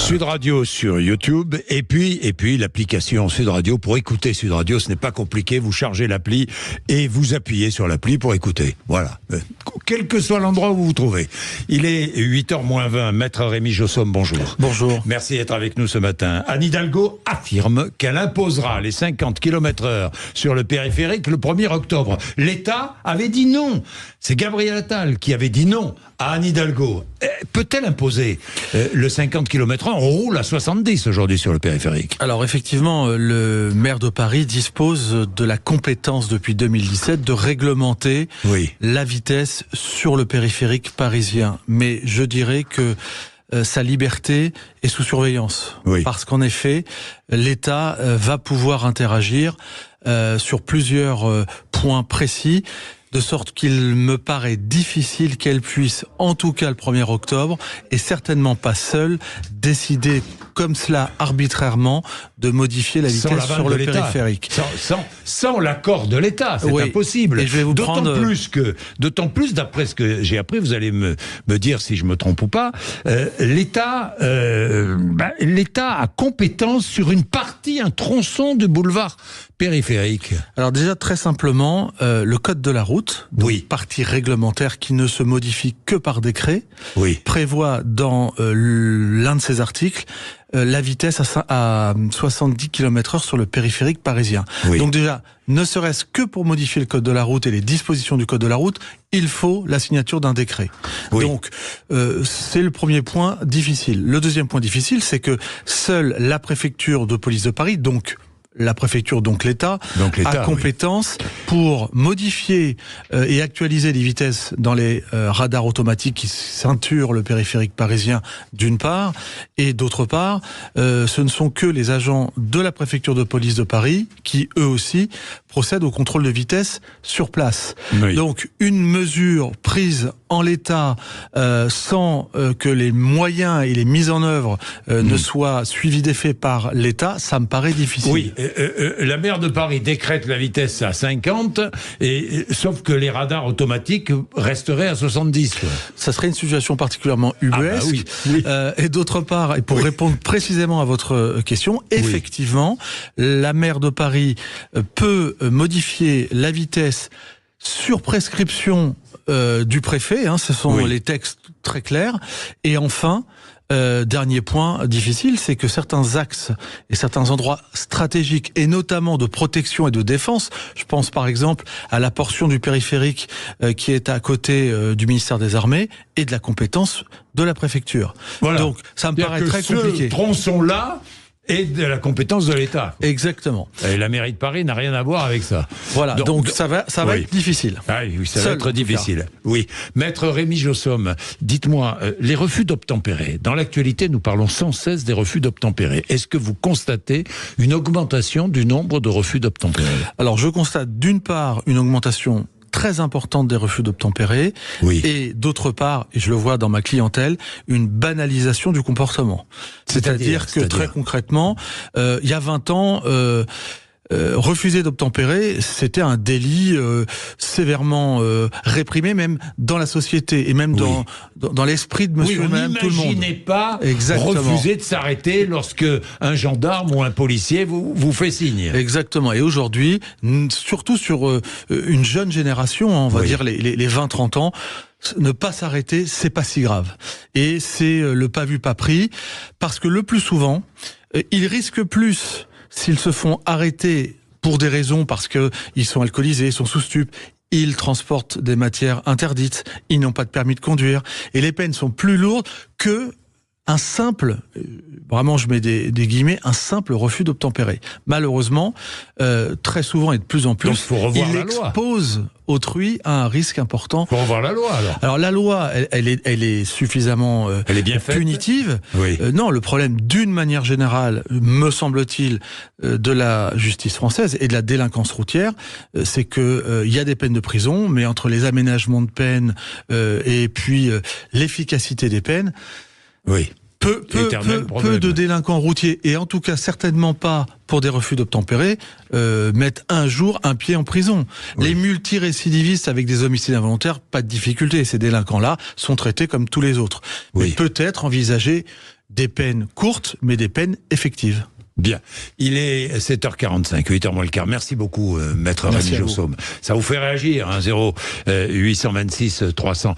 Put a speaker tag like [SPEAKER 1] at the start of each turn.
[SPEAKER 1] Sud Radio sur YouTube et puis l'application Sud Radio pour écouter Sud Radio. Ce n'est pas compliqué, vous chargez l'appli et vous appuyez sur l'appli pour écouter. Voilà, quel que soit l'endroit où vous vous trouvez. Il est 8h-20, Maître Rémi Jossom, bonjour.
[SPEAKER 2] Bonjour.
[SPEAKER 1] Merci d'être avec nous ce matin. Anne Hidalgo affirme qu'elle imposera les 50 km/h sur le périphérique le 1er octobre. L'État avait dit non. C'est Gabriel Attal qui avait dit non à Anne Hidalgo. Peut-elle imposer le 50 km/h? On roule à 70 aujourd'hui sur le périphérique.
[SPEAKER 2] Alors effectivement, le maire de Paris dispose de la compétence depuis 2017 de réglementer la vitesse sur le périphérique parisien. Mais je dirais que sa liberté est sous surveillance. Parce qu'en effet, l'État va pouvoir interagir sur plusieurs points précis, de sorte qu'il me paraît difficile qu'elle puisse, en tout cas le 1er octobre, et certainement pas seule, décider comme cela arbitrairement de modifier la vitesse sur le périphérique.
[SPEAKER 1] Sans l'accord de l'État, c'est impossible.
[SPEAKER 2] Et je vais vous
[SPEAKER 1] d'autant plus, d'après ce que j'ai appris, vous allez me dire si je me trompe ou pas, l'État a compétence sur une partie, un tronçon du boulevard périphérique.
[SPEAKER 2] Alors déjà, très simplement, le code de la route, partie réglementaire qui ne se modifie que par décret, prévoit dans l'un de ses articles la vitesse à 70 km/h sur le périphérique parisien. Donc déjà, ne serait-ce que pour modifier le code de la route et les dispositions du code de la route, il faut la signature d'un décret. Donc, c'est le premier point difficile. Le deuxième point difficile, c'est que seule la préfecture de police de Paris, donc la préfecture, donc l'État, a compétence pour modifier et actualiser les vitesses dans les radars automatiques qui ceinturent le périphérique parisien d'une part, et d'autre part, ce ne sont que les agents de la préfecture de police de Paris qui, eux aussi, procèdent au contrôle de vitesse sur place. Donc, une mesure prise en l'état sans que les moyens et les mises en œuvre ne soient suivis d'effet par l'État, ça me paraît difficile.
[SPEAKER 1] La maire de Paris décrète la vitesse à 50, sauf que les radars automatiques resteraient à 70.
[SPEAKER 2] Ça serait une situation particulièrement ubuesque. Et d'autre part, et pour répondre précisément à votre question, effectivement, la maire de Paris peut modifier la vitesse sur prescription du préfet, ce sont les textes très clairs. Et enfin, dernier point difficile, c'est que certains axes et certains endroits stratégiques, et notamment de protection et de défense, je pense par exemple à la portion du périphérique qui est à côté du ministère des Armées et de la compétence de la préfecture. Donc ça me paraît très compliqué.
[SPEAKER 1] Ce tronçon-là et de la compétence de l'État.
[SPEAKER 2] Exactement.
[SPEAKER 1] Et la mairie de Paris n'a rien à voir avec ça.
[SPEAKER 2] Voilà, donc ça va être difficile.
[SPEAKER 1] Ça va être difficile. Maître Rémi Jossom, dites-moi, les refus d'obtempérer. Dans l'actualité, nous parlons sans cesse des refus d'obtempérer. Est-ce que vous constatez une augmentation du nombre de refus d'obtempérer? Alors,
[SPEAKER 2] je constate d'une part une augmentation très importante des refus d'obtempérer, et d'autre part, et je le vois dans ma clientèle, une banalisation du comportement. C'est-à-dire que très concrètement, il y a 20 ans, refuser d'obtempérer, c'était un délit sévèrement réprimé, même dans la société et même dans l'esprit de monsieur et madame tout le monde.
[SPEAKER 1] On n'imaginez pas refuser de s'arrêter lorsque un gendarme ou un policier vous fait signe.
[SPEAKER 2] Exactement. Et aujourd'hui, surtout sur une jeune génération, on va dire les 20-30 ans, ne pas s'arrêter, c'est pas si grave. Et c'est le pas vu, pas pris, parce que le plus souvent, ils risquent plus s'ils se font arrêter pour des raisons, parce que ils sont alcoolisés, ils sont sous stup, ils transportent des matières interdites, ils n'ont pas de permis de conduire, et les peines sont plus lourdes que un simple, vraiment je mets des guillemets, un simple refus d'obtempérer. Malheureusement, très souvent et de plus en plus, il expose autrui à un risque important.
[SPEAKER 1] Faut revoir la loi
[SPEAKER 2] alors. La loi, elle est suffisamment
[SPEAKER 1] bien faite,
[SPEAKER 2] punitive. Non, le problème d'une manière générale, me semble-t-il, de la justice française et de la délinquance routière, c'est que il y a des peines de prison, mais entre les aménagements de peine et puis l'efficacité des peines, peu de délinquants routiers, et en tout cas certainement pas pour des refus d'obtempérer, mettent un jour un pied en prison. Les multirécidivistes avec des homicides involontaires, pas de difficulté. Ces délinquants-là sont traités comme tous les autres. Mais peut-être envisager des peines courtes, mais des peines effectives.
[SPEAKER 1] Bien. Il est 7h45, 8h moins le quart. Merci beaucoup, maître Rémi Josaume. Ça vous fait réagir, hein, 0826 300.